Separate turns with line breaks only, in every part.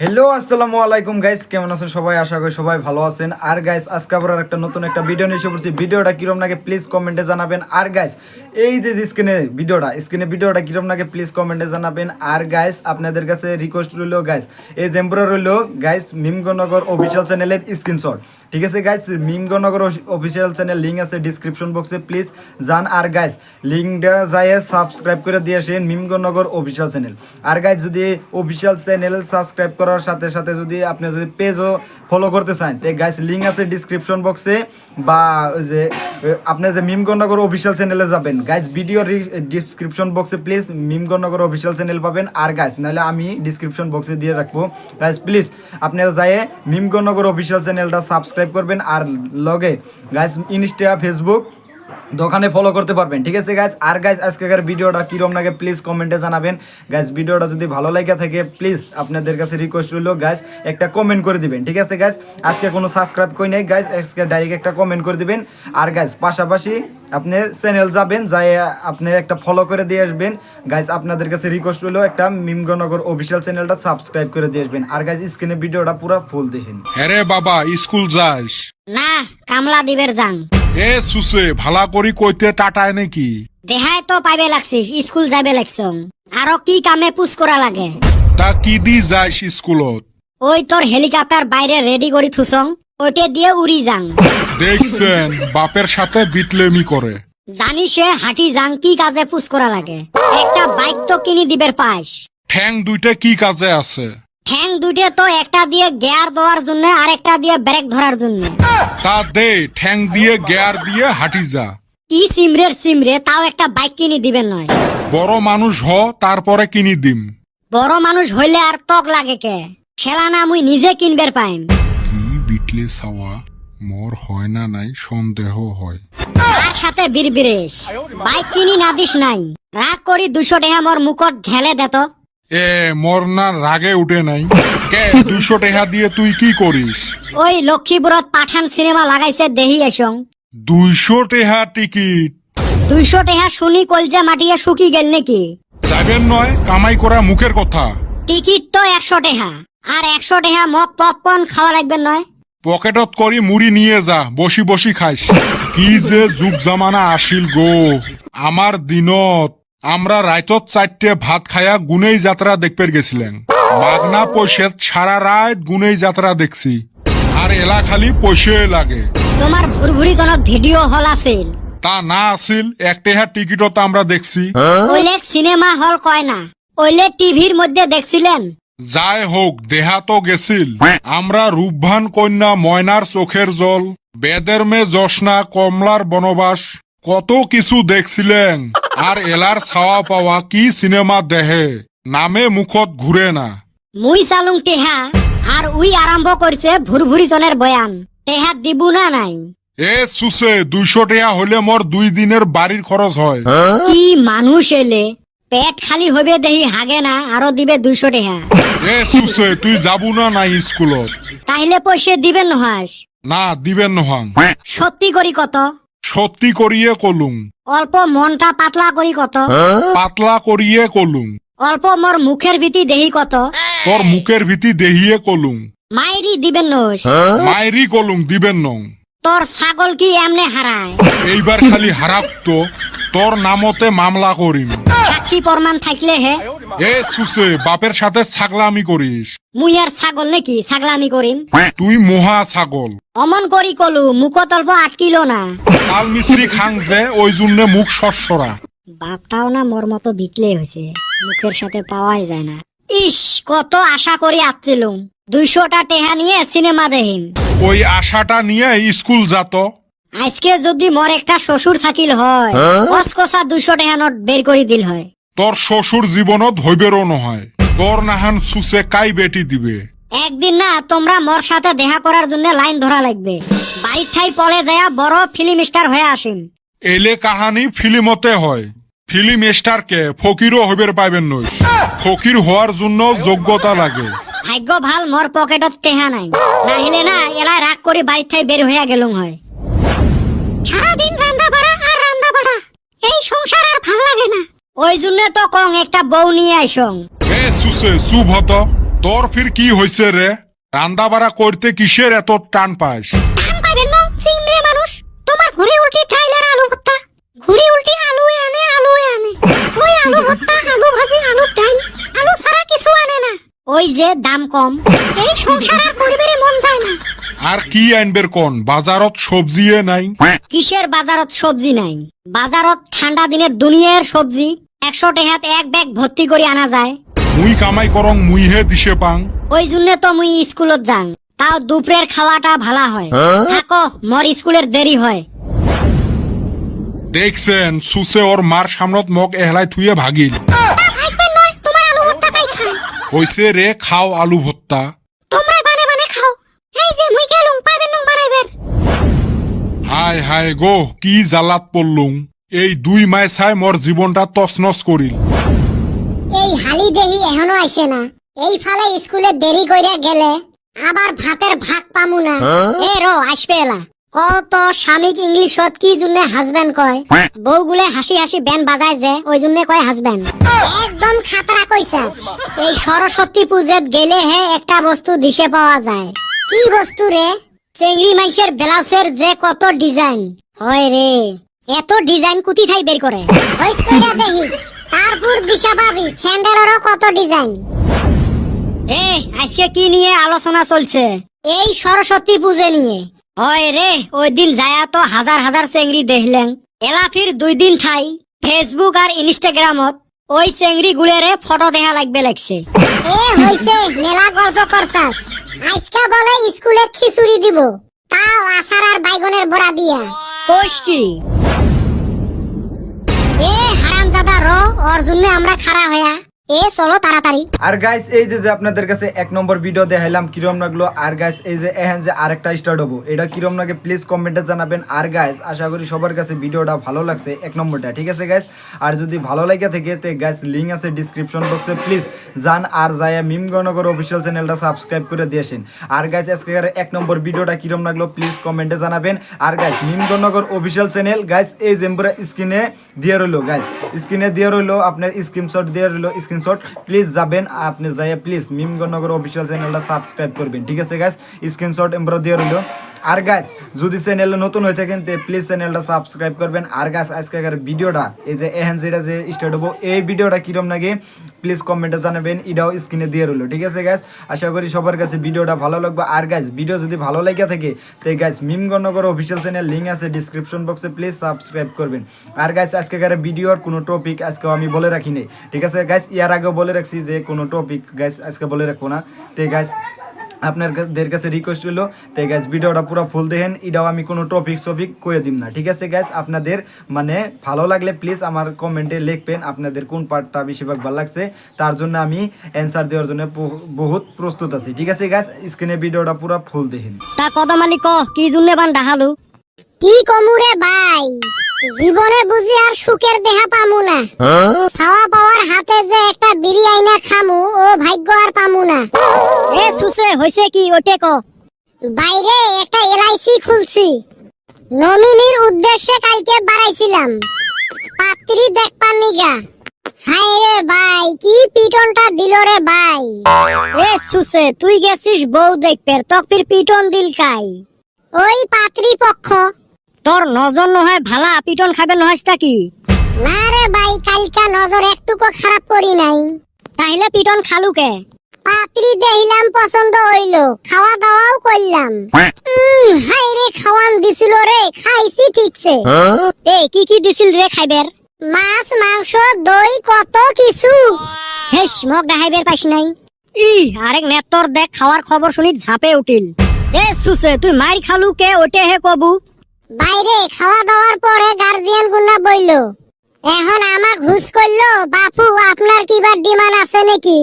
Hello আসসালামু আলাইকুম guys, কেমন আছেন সবাই? আশা করি সবাই ভালো আছেন। আর গাইস আজকে আবার একটা নতুন একটা ভিডিও নিয়ে এসে পড়ছি। ভিডিওটা কিরম লাগে প্লিজ কমেন্টে জানাবেন। আর গাইস এই যে স্ক্রিনে ভিডিওটা কিরম লাগে প্লিজ কমেন্টে জানাবেন। আর গাইস আপনাদের কাছে রিকোয়েস্ট রইল গাইস, এই জেম্পুরা রইল গাইস মিমগনগর অফিসিয়াল চ্যানেলের স্ক্রিনশট, ঠিক আছে গাইস? মিমগনগর অফিসিয়াল চ্যানেল লিঙ্ক আছে ডিসক্রিপশন বক্সে, প্লিজ যান। আর গাইস লিঙ্কটা যায় সাবস্ক্রাইব করে দিয়ে আসেন মিমগনগর অফিসিয়াল চ্যানেল। আর গাইস যদি অফিসিয়াল চ্যানেল সাবস্ক্রাইব করার সাথে সাথে যদি আপনি যদি পেজও ফলো করতে চান, তো গাইস লিঙ্ক আছে ডিসক্রিপশন বক্সে, বা ওই যে আপনি যে মিমগনগর অফিসিয়াল চ্যানেলে যাবেন গাইস, ভিডিওর ডিসক্রিপশন বক্সে প্লিজ মিমগনগর অফিসিয়াল চ্যানেল পাবেন। আর গাইস নাহলে আমি ডিসক্রিপশন বক্সে দিয়ে রাখবো। গাইস প্লিজ আপনারা যায় মিমগনগর অফিসিয়াল চ্যানেলটা সাবস্ক্রাইব করবেন। আর লগে গাইস ইনস্টা ফেসবুক দোকানে ফলো করতে পারবেন, ঠিক আছে গাইজ? আর গাইজ আজকের ভিডিওটা কিরম লাগে প্লিজ কমেন্টে জানাবেন। গাইজ ভিডিওটা যদি ভালো লাগে থাকে প্লিজ আপনাদের কাছে রিকোয়েস্ট রইল গাইজ একটা কমেন্ট করে দিবেন, ঠিক আছে গাইজ? আজকে কোনো সাবস্ক্রাইব করি নাই গাইজ, আজকে ডাইরেক্ট একটা কমেন্ট করে দিবেন। আর গাইজ পাশাপাশি আপনি চ্যানেল যাবেন, যাই আপনি একটা ফলো করে দিয়ে আসবেন। গাইজ আপনাদের কাছে রিকোয়েস্ট রইল একটা মিমগনগর অফিসিয়াল চ্যানেলটা সাবস্ক্রাইব করে দিয়ে আসবেন। আর গাইজ স্ক্রিনে ভিডিওটা পুরো ফুল দেখেন।
হ্যাঁ বাবা, স্কুল যাস?
না, কামলা দিবের যাং।
এ সুসে ভালা করি কইতে টাটায় নাকি?
দেহায় তো পাইবে লাগছিস, স্কুল যাইবে লাগছং। আরো কি কামে পুশ করা লাগে?
তা কি দি যাইস স্কুলত?
ওই তোর হেলিকপ্টার বাইরে রেডি করি থুসং, ওইটা দিয়ে উড়ি যাং।
দেখছেন বাপের সাথে বিটলেমি করে।
জানিসে হাঁটি যাং কি কাজে পুশ করা লাগে? একটা বাইক তো কিনি দিবের পাইস।
ঠ্যাং দুইটা কি কাজে আছে?
ঠ্যাং দুইটা তো একটা দিয়ে গিয়ার দেওয়ার জন্য আর একটা দিয়ে ব্রেক ধরার জন্য।
তা দে ঠ্যাং দিয়ে গিয়ার দিয়ে হাঁটি যা।
কি সিমরে তাও একটা বাইক কিনি দিবেন নয়?
বড় মানুষ হ, তারপরে কিনি দিম।
বড় মানুষ হইলে আর তক লাগে কে? খেলা না মুই নিজে কিনবের পাইম।
কি বিটলে ছাওয়া, মোর হয় না নাই সন্দেহ হয়।
তার সাথে বিরবিরেশ বাইক কিনি না দিস নাই, রাগ করি 200 টাকা মোর মুখত ঢেলে দেত।
এ মোর না রাগে উঠে নাই কে? 200 টাকা দিয়ে তুই কি করিস?
ওই লক্ষ্মীপুরত পাঠান সিনেমা লাগাইছে দেহি এসং।
200 টাকা টিকিট?
200 টাকা শুনি কলজা মাটিয়ে শুকি গেল নাকি?
যাবেন নয়, কামাই করা মুখের কথা।
টিকিট তো 100 টাকা, আর 100 টাকা মগ পপকর্ন খাওয়া লাগবে নয়?
পকেটত করি মুড়ি নিয়ে যা, বসি বসি খাইস। কি যে যুগ জামানা আসিল গো আমার দিনত। আমরা রাইতত 4টে ভাত খায়া গুনেই যাত্রা দেখতে গেছিলেন। মাগনা পয়সা সারা রাত গুনেই যাত্রা দেখছি। আর এলা খালি পয়সাই লাগে।
তোমার ভুরভুরি জনক ভিডিও হল আছিল?
তা না আসিল, 1 টাকা টিকিটত আমরা দেখছি।
ওইলে সিনেমা হল কয় না, ওইলে টিভির মধ্যে দেখছিলেন।
যাই হোক, দেহা তো গেছিল। আমরা রূপভান কন্যা ময়নার চোখের জল, বেদের মে জশনা, কমলার বনবাস, কত কিছু দেখছিলেন। আর এলার ছাওয়া পাওয়া কি সিনেমা দেহে, নামে মুখত ঘুরে না।
মুই চালুং টেহা, আর উই আরম্ভ করছে ভুরভুরি জনের বয়ান। টেহা দিবু না নাই?
এ সুসে 200 টাকা হলে মোর 2 দিনের বাড়ির খরচ হয়।
কি মানুষ এলে, পেট খালি হবে দেহি হাগে না, আরো দিবে 200 টাকা।
এ সুসে তুই যাবু না নাই স্কুলত?
তাইলে পয়সা দিবেন নহাস?
না দিবেন নহাং।
সত্যি করি কত?
সত্যি করিয়ে কলুং।
অল্প মনটা পাতলা করি কত?
পাতলা করিয়ে কলুং।
অল্প মোর মুখের ভীতি দেহি কত?
তোর মুখের ভীতি দেহিয়ে কলুং।
মাইরি দিবেন নস?
মায়েরই কলুং দিবেন নং।
তোর ছাগল কি এমনে হারায়?
এইবার খালি হারাপ্ত তোর নামতে মামলা করিম।
সাক্ষী প্রমাণ থাকলে হে?
এ সুসে বাপের সাথে ছাগলামি করিস?
মুই আর ছাগল নাকি ছাগলামি করিম?
তুই মহা ছাগল।
অমন করি কলু, মুখত অল্প আটকিল না।
তাল মিশ্রি খাং যে ওই জন্য মুখ সরসরা।
বাপটাও না মোর মতো বিটলে হয়েছে, মুখের সাথে পাওয়াই যায় না। ইস, কত আশা করি আসছিলুম 200টা টেহা নিয়ে সিনেমা দেখিম।
ওই আশাটা নিয়ে স্কুল যাত।
আজকে যদি মোর একটা শ্বশুর থাকিল হয়, কসকসা 200 টাকা নোট বের করে দিল হয়।
তোর শ্বশুর জীবনত হইবেরও নহয়। তোর নাহান সুসে কাই বেটি দিবে।
একদিন না তোমরা মোর সাথে দেখা করার জন্য লাইন ধরা লাগবে। বাড়ির ঠাই পলে যায় বড় ফিল্ম স্টার হয়ে আসিম।
এলে কাহানি ফিল্মতে হয়। ফিল্ম স্টারকে ফকিরও হইবের পাইবেন নই। ফকির হওয়ার জন্য যোগ্যতা লাগে।
ভাগ্য ভাল মোর পকেটত টেহা নাই, না হলে না এলা রাগ করে বাড়ির ঠাই বের হইয়া গেলুম হয়। সারাদিন রান্না বাড়া আর রান্না বাড়া, এই সংসার আর ভাল লাগে না। ওই জন্য তো কং একটা বউ নিয়ে আইসং।
এ সুসে চুপ হত। তোর ফির কি হয়েছে রে? রান্না বাড়া করতে কিসের এত টান পাস?
টান পাবেন না চিংড়ি মানুষ, তোমার ঘুরে উল্টি টাইলার আলু ভর্তা, ঘুরে উল্টি আলু আনে ওই আলু ভর্তা, আলু ভাজি, আলু ডাল, আলু ছাড়া কিছু আনে না। ওই যে দাম কম, এই সংসার আর পরিবারে মন যায় না।
আর কি আনবের কোন? বাজারত সবজি নাই।
কিসের বাজারত সবজি নাই? বাজারত ঠান্ডা দিনের দুনিয়ার সবজি 100 টাকাত এক ব্যাগ ভর্তি করে আনা যায়।
মুই কামাই করং মুইহে দিশে পাং।
ওই জন্য তো মুই স্কুলত যাং, তাও দুপুরের খাওয়াটা ভালা হয়। থাকো, মোর স্কুলের দেরি হয়।
দেখছেন সুসে ওর মার সামনত মগ এহলাই থুয়ে ভাগিল।
তোমার আলু ভর্তা কাই খায়?
হইছে রে, খাও আলু ভর্তা।
তোমরা বানে খাও, এই যে মুই গেলুম পাইবেন নং বানাইবেন।
হায় হায় গো, কি জ্বালাত পড়লুম। এই 2 মাস ছাই মোর জীবনটা তছনছ করিল।
এই হালি দেহি এখনো আসে না, এই ফালে স্কুলে দেরি কইরা গেলে আবার ভাতের ভাগ পামু না। এ রো আসবে এলা, কত স্বামীক ইংলিশত কি জন্য হাজবেন্ড কয়? বউগুলে হাসি হাসি ব্যান বাজায় যে, ওই জন্য কয় হাজবেন্ড। একদম খাতরা কইছাস। এই সরস্বতী পূজাত গেলে হে একটা বস্তু দিশে পাওয়া যায়। কি বস্তু রে? চেংড়ি মাইশের ব্লাউজের যে কত ডিজাইন হয় রে, এত ডিজাইন কুতি থাই বের করে। হইস কইরা দেখিস, তারপর দিশা পাবি স্যান্ডেলেরও কত ডিজাইন। এ আজকে কি নিয়ে আলোচনা চলছে? এই সরস্বতী পূজা নিয়ে। হয় রে, ওই দিন যায়া তো হাজার হাজার চেংড়ি দেখলেন। এলা ফির 2 দিন থাই ফেসবুক আর ইনস্টাগ্রামত ওই চেংড়ি গুলেরে ফটো দেখা লাগবে লাগছে। এ হইছে, মেলা গল্প করছাস। আজকে বলে স্কুলে খিচুড়ি দিব, তাও আচার আর বাইগনের বড়া দিয়া। কইস কি? এ হারামজাদা র, ওর জন্য আমরা খাড়া হয়া। এ চলো তাড়াতাড়ি।
আর গাইস এই যে আপনাদের কাছে 1 নম্বর ভিডিও দেখাইলাম কিরম লাগলো। আর গাইস এই যে এখন যে আরেকটা স্টার্ট হবো, এটা কিরম লাগে প্লিজ কমেন্টে জানাবেন। আর গাইস আশা করি সবার কাছে ভিডিওটা ভালো লাগছে, 1 নম্বরটা, ঠিক আছে গাইস? আর যদি ভালো লাগে থাকে তে গাইস লিংক আছে ডিসক্রিপশন বক্সে, প্লিজ যান আর যায় মিমগণনগর অফিসিয়াল চ্যানেলটা সাবস্ক্রাইব করে দিয়েছেন। আর গাইস আজকের 1 নম্বর ভিডিওটা কিরম লাগলো প্লিজ কমেন্টে জানাবেন। আর গাইস মিমগণনগর অফিসিয়াল চ্যানেল গাইস এই জেম্বুরা স্ক্রিনে দিয়ে রইলো, গাইস স্ক্রিনে দিয়ে রইলো, আপনার স্ক্রিনশট দিয়ে রইলো, স্ক্রিনশট প্লিজ যাবেন আপনি যাই প্লিজ মিমগণনগর অফিসিয়াল চ্যানেলটা সাবস্ক্রাইব করবেন, ঠিক আছে গাইস? স্ক্রিনশট এমব্রো দিয়ে রইলো। আর গাইস যদি চ্যানেলে নতুন হয়ে থাকেন তে প্লিজ চ্যানেলটা সাবস্ক্রাইব করবেন। আর গাইস আজকের ভিডিওটা এই যে এহেন যেটা যে স্টার্ট হবো, এই ভিডিওটা কিরম লাগে প্লিজ কমেন্টে জানাবেন, এটাও স্ক্রিনে দিয়ে রইলো, ঠিক আছে গাইস? আশা করি সবার কাছে ভিডিওটা ভালো লাগবে। আর গাইস ভিডিও যদি ভালো লাগে থাকে তো গাইস মিমগণনগর অফিসিয়াল চ্যানেল লিংক আছে ডিসক্রিপশন বক্সে, প্লিজ সাবস্ক্রাইব করবেন। আর গাইস আজকের ভিডিওর কোনো টপিক আজকেও আমি বলে রাখি নাই, ঠিক আছে গাইস? ইয়ার আগেও বলে রাখছি যে কোনো টপিক গাইস আজকে বলে রাখবো না। তো গাইস আপনাদের কাছে রিকোয়েস্ট হলো তো গাইস ভিডিওটা পুরো ফুল দেখেন, এটাও আমি কোনো টপিক কয়ে দিম না, ঠিক আছে গাইস? আপনাদের মানে ভালো লাগলে প্লিজ আমার কমেন্টে লিখবেন আপনাদের কোন পার্টটা বেশিরভাগ ভালো লাগছে, তার জন্য আমি অ্যান্সার দেওয়ার জন্য বহুত প্রস্তুত আছি, ঠিক আছে গাইস? স্ক্রিনে ভিডিওটা পুরো ফুল দেখেন।
তা কদম আলী ক কি জন্য বান ডাহালু? কি কমুরে ভাই, জীবনে বুঝি আর সুখের দেহা পামু না। খাওয়া পাওয়ার হাতে যে একটা বিরিয়ানি খামু, ও ভাগ্য আর পামু না। এ সুসে হইছে কি ওটে ক? বাইরে একটা এলআইসি খুলছি, নমিনির উদ্দেশ্যে কালকে বাড়াইছিলাম পাত্রী দেখপার নিগা। হাই রে ভাই, কি পিটনটা দিল রে ভাই। এ সুসে তুই গেছিস বউ দেখপের, তক ফির পিটন দিল কাই? ওই পাত্রী পক্ষ। তোর নজর নহয় ভালা পিটন খাবে নহসটা কি? না রে ভাই, কালকা নজর একটুকু খারাপ করি নাই। তাইলে পিটন খালু কে? পাত্রী দেখিলাম পছন্দ হইলো, খাওয়া দাওয়াও করলাম। হাই রে খাওয়ান দিছিল রে, খাইছি ঠিকছে। এ কি কি দিছিল রে খাইবের? মাছ মাংস দই কত কিছু। হেস মগ দেখাইবের পাইস নাই। ই আরেক নেতর দেখ খাওয়ার খবর শুনি ঝাপে উঠিল। এ সুসে তুই মার খালু কে ওটে হে কবু? বাইরে খাওয়া দাওয়ার পরে গার্জিয়ান গুলা বইলো, এখন আমাক হুস করলো, বাপু আপনার কিবা ডিমান্ড আছে নাকি?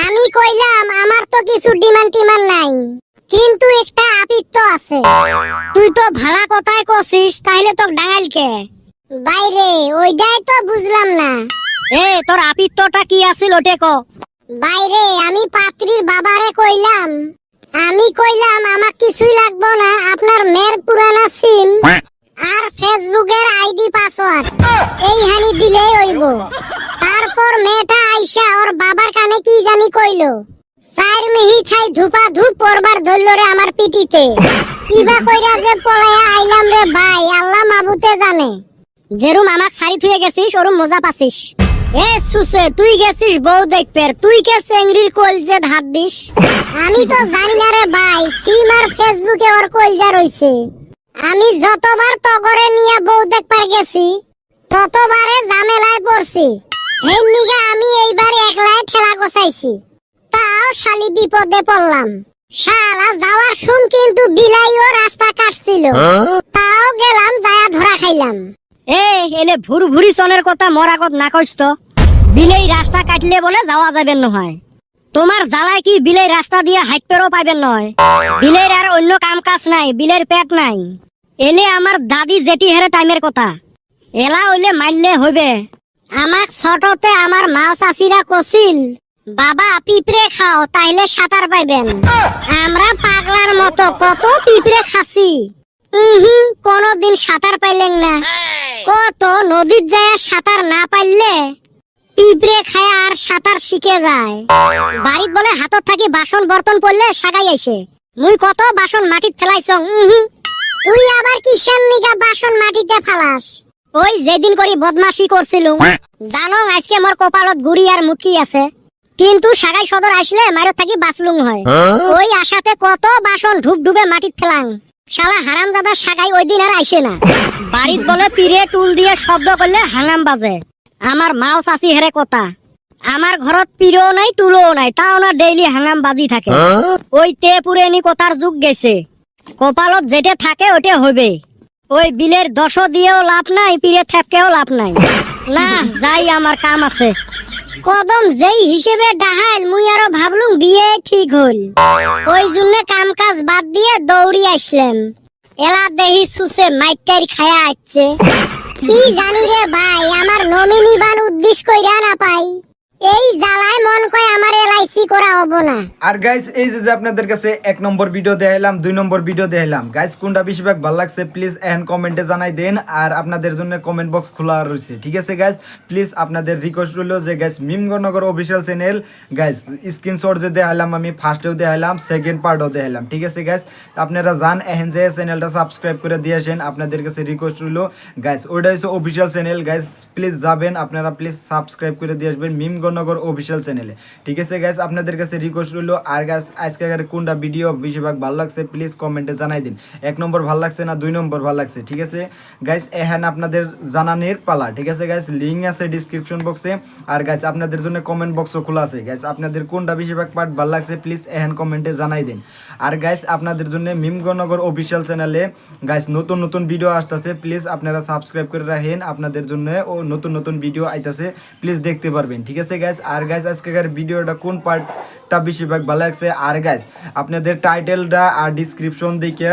আমি কইলাম আমার তো কিছু ডিমান্ড টিমান্ড নাই, কিন্তু একটা আপিত্ত আছে। তুই তো ভালা কথাই কছিস, তাইলে তো ডাঙাইল কে? বাইরে ওইটাই তো বুঝলাম না। এ তোর আপিত্তটা কি আছিল ওটে ক? বাইরে আমি পাত্রীর বাবারে কইলাম, আমার কিছুই লাগবো না, আপনার মেয়ের পুরানা সিম আর ফেসবুকের আইডি পাসওয়ার্ড এই হানি দিলেই হইব। তারপর মেয়েটা আইসা ওর বাবার কানে কি জানি কইলো, চার মিহি খাই ধুপা ধুপ পড়বার ধরল রে আমার পিটিতে। কিবা কইরা যে পলায়া আইলাম রে ভাই, আল্লাহ মাবুতে জানে। যেরুম আমাক ছাড়ি থুয়ে গেছিস ওরম মজা পাছিস। এ সুসে, তুই গেছিস বউ দেখপের, তুই কে চেংড়ির কলজে হাত দিস? আমি তো জানি না রে ভাই, সিম আর ফেসবুকে ওর কলজা রইছে। আমি যতবার তগরে নিয়ে বউ দেখবার গেছি ততবারে ঝামেলায় পড়ছি। এই নিগা আমি এইবার একলাই ঠেলা গোছাইছি, তাও শালি বিপদে পড়লাম। শালা যাওয়ার শুন কিন্তু বিলাইও রাস্তা কাটছিল, তাও গেলাম যায়া ধরা খাইলাম। এলে ভুরু ভুরি সনের কথা মরাগত না কইস তো। বিলেই রাস্তা কাটলে বলে যাওয়া যাবে নহয়। তোমার জ্বালায় কি বিলেই রাস্তা দিয়ে হাইটপেরও পাইবেন নয়? বিলের আর অন্য কাম কাজ নাই, বিলের পেট নাই। এলে আমার দাদি জেঠি হেরে টাইমের কথা, এলা হইলে মারলে হইবে। আমাক ছোটতে আমার মা চাচিরা কছিল, বাবা পিঁপড়ে খাও তাইলে সাঁতার পাইবেন। আমরা পাগলার মতো কত পিঁপড়ে খাসি, কোনদিন সাঁতার পাইলেন না। কত নদীর যায় সাঁতার না পাইলে পিঁপড়ে খায় আর সাঁতার শিখে যায়। বাড়িত বলে হাতত থাকি বাসন বর্তন পড়লে সাগাই আইসে। মুই কত বাসন মাটিত ফেলাইছ। তুই আবার কিসের নিগা বাসন মাটিতে ফালাস? ওই যেদিন করি বদমাশি করছিলুম, জানো আজকে মোর কপালত গুড়ি আর মুটকি আছে, কিন্তু সাগাই সদর আসলে মারত থাকি বাঁচলুম হয়। ওই আশাতে কত বাসন ঢুব ঢুবে মাটিত ফেলাং। শালা হারামজাদা সাগাই ওই দিন আর আইসে না। বাড়িত বলে পিড়ে টুল দিয়ে শব্দ করলে হাঙ্গাম বাজে। আমার মাও চাচি হেরে কথা, আমার ঘরত পিড়েও নাই টুলও নাই, তাও না ডেইলি হাঙ্গাম বাজি থাকে। ওই তে পুরেনি কথার যুগ গেছে, কপালত যেটা থাকে ওটা হইবে। ওই বিলের দশ দিয়েও লাভ নাই, পিড়ে থেপকেও লাভ নাই। না যাই, আমার কাম আছে। কদম যেই হিসেবে ডাহাইল, মুই আরো ভাবলুম বিয়ে ঠিক হল। ওই জন্য কাম কাজ বাদ দিয়ে দৌড়ি আসলাম। এলা দেহি সুসে মাইটার খায়া আসছে। কি জানি রে ভাই, আমার নমিনি বান উদ্দেশ্য কইরা না পাই। এই জ্বালায় মন কয় আমার এলআইসি করা হবো না।
আর গাইস এই যে আপনাদের কাছে 1 নম্বর ভিডিও দেখাইলাম, 2 নম্বর ভিডিও দেখাইলাম, গাইস কোনটা বেশিরভাগ ভালো লাগছে প্লিজ এখন কমেন্টে জানাই দেন। আর আপনাদের জন্য কমেন্ট বক্স খোলা রয়েছে, ঠিক আছে গাইস? প্লিজ আপনাদের রিকোয়েস্ট রইল যে গাইস মিমগণনগর অফিসিয়াল চ্যানেল, গাইস স্ক্রিনশট যে দেখাইলাম আমি, ফার্স্টেও দেখাইলাম, সেকেন্ড পার্টও দেখাইলাম, ঠিক আছে গাইস? আপনারা যান এখন যে চ্যানেলটা সাবস্ক্রাইব করে দিয়ে আসেন। আপনাদের কাছে রিকোয়েস্ট রইল গাইস, ওইটা হচ্ছে অফিসিয়াল চ্যানেল গাইস, প্লিজ যাবেন আপনারা, প্লিজ সাবস্ক্রাইব করে দিয়ে আসবেন মিমগণনগর অফিসিয়াল চ্যানেলে, ঠিক আছে গাইস? আপনাদের কাছে রিকোয়েস্ট রইলো। আর গাইস আজকে কোনটা ভিডিও বেশিরভাগ ভালো লাগছে প্লিজ কমেন্টে জানাই দিন। 1 নম্বর ভালো লাগছে না 2 নম্বর ভালো লাগছে, ঠিক আছে গাইস? এখানে আপনাদের জানানোর পালা, ঠিক আছে গাইস? লিঙ্ক আছে ডিসক্রিপশন বক্সে। আর গাইস আপনাদের জন্য কমেন্ট বক্সও খোলা আছে গাইস, আপনাদের কোনটা বেশিরভাগ পার্ট ভালো লাগছে প্লিজ এখানে কমেন্টে জানাই দিন। আর গাইস আপনাদের জন্য মিমগণনগর অফিসিয়াল চ্যানেলে গাইস নতুন নতুন ভিডিও আসতেছে, প্লিজ আপনারা সাবস্ক্রাইব করে রাখেন। আপনাদের জন্য ও নতুন নতুন ভিডিও আইতাছে, প্লিজ দেখতে পারবেন, ঠিক আছে গাইস? আর গাইস আজকের ভিডিওটা কোন পার্টটা বেশিরভাগ ভালো লাগছে, আর গাইস আপনাদের টাইটেলটা আর ডিসক্রিপশন দেখে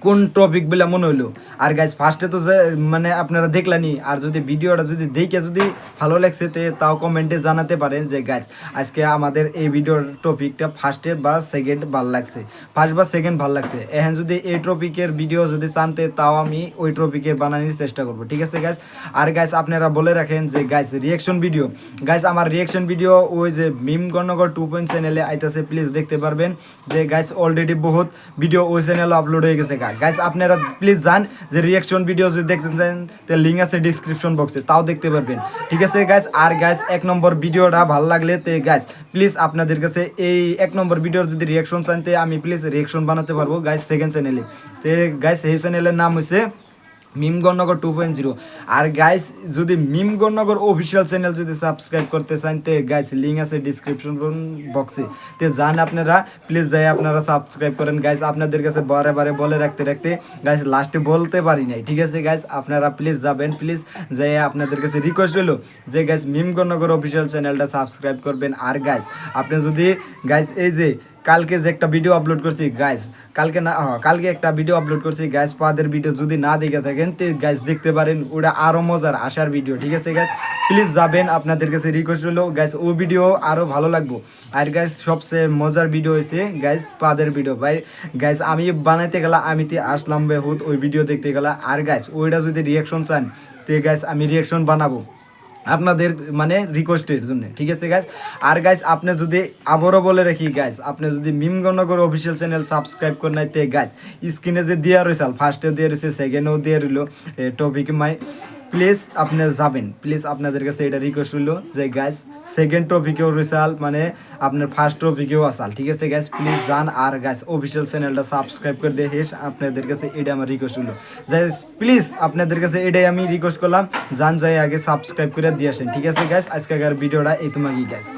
কোন টপিক গুলা মনে হইলো। আর গাইস ফার্স্টে তো যে মানে আপনারা দেখলেনি, আর যদি ভিডিওটা যদি দেখে যদি ভালো লাগছে তাও কমেন্টে জানাতে পারেন যে গাইস আজকে আমাদের এই ভিডিওর টপিকটা ফার্স্টে বা সেকেন্ড ভালো লাগছে, ফার্স্ট বা সেকেন্ড ভালো লাগছে। এখন যদি এই টপিকের ভিডিও যদি চানতে তাও আমি ওই টপিকে বানানোর চেষ্টা করবো, ঠিক আছে গাইস? আর গাইস আপনারা বলে রাখেন যে গাইস রিয়াকশন ভিডিও, গাইস আমার রিয়াকশন ভিডিও ওই যে মিমগণনগর 2 চ্যানেলে আইতাছে, প্লিজ দেখতে পারবেন যে গাইস অলরেডি বহুত ভিডিও ওই চ্যানেলে আপলোড হয়ে গেছে গাইস। আপনারা প্লিজ যান যে রিয়াকশন ভিডিও যদি দেখতে চান তো লিঙ্ক আছে ডিসক্রিপশন বক্সে, তাও দেখতে পারবেন, ঠিক আছে গাইস? আর গাইস 1 নম্বর ভিডিওটা ভালো লাগলে তে গাইস প্লিজ আপনাদের কাছে এই 1 নম্বর ভিডিওর যদি রিয়াকশন চান তে আমি প্লিজ রিয়াকশন বানাতে পারবো গাইস সেকেন্ড চ্যানেলে। তে গাইস এই চ্যানেলের নাম হচ্ছে মিমগণনগর 2.0। আর গাইস যদি মিমগণনগর অফিসিয়াল চ্যানেল যদি সাবস্ক্রাইব করতে চান তে গাইস লিঙ্ক আছে ডিসক্রিপশন বক্সে, তে যান আপনারা, প্লিজ যাই আপনারা সাবস্ক্রাইব করেন গাইস। আপনাদের কাছে বারে বারে বলে রাখতে গাইস লাস্টে বলতে পারি নাই, ঠিক আছে গাইস? আপনারা প্লিজ যাবেন, প্লিজ যাই আপনাদের কাছে রিকোয়েস্ট রইল যে গাইস মিমগণনগর অফিসিয়াল চ্যানেলটা সাবস্ক্রাইব করবেন। আর গাইস আপনি যদি গাইস এই যে কালকে যে একটা ভিডিও আপলোড করছি গাইস, কালকে একটা ভিডিও আপলোড করছি গাইস, পাদের ভিডিও যদি না দেখে থাকেন তো গাইস দেখতে পারেন, ওটা আরো মজার আসার ভিডিও, ঠিক আছে গাইস? প্লিজ যাবেন, আপনাদের কাছে রিকোয়েস্ট হলো গাইস, ও ভিডিও আরো ভালো লাগবো। আর গাইস সবচেয়ে মজার ভিডিও হয়েছে গাইস পাদের ভিডিও, ভাই গাইস আমি বানাইতে গেলা আমিতে আসলাম বেহুত ওই ভিডিও দেখতে গেলা। আর গাইস ওইটা যদি রিয়াকশন চান তো গাইস আমি রিয়াকশন বানাবো, আপনাদের মানে রিকোয়েস্টের জন্য, ঠিক আছে গাইস। আর গাইস আপনি যদি আবারও বলে রাখি গাইস, আপনি যদি মিমগণনগর অফিসিয়াল চ্যানেল সাবস্ক্রাইব করে নাই তে গাইস স্ক্রিনে যে দেওয়া রয়েছে, ফার্স্টেও দিয়ে রয়েছে, সেকেন্ডেও দিয়ে রইল টপিক মাই, প্লিজ আপনি যাবেন, প্লিজ আপনাদের কাছে এটা রিকোয়েস্ট রইল যে গাইস সেকেন্ড টপিকেও রেসাল মানে আপনার ফার্স্ট টপিকেও আসাল, ঠিক আছে গাইস, প্লিজ যান আর গাইস অফিসিয়াল চ্যানেলটা সাবস্ক্রাইব করে দিয়ে হেস আপনাদের কাছে এটা আমার রিকোয়েস্ট হলো গাইস, প্লিজ আপনাদের কাছে এটাই আমি রিকোয়েস্ট করলাম, যান যাই আগে সাবস্ক্রাইব করে দিয়ে আসেন, ঠিক আছে গাইস। আজকের ভিডিওটা এই তোমাকে গাইস।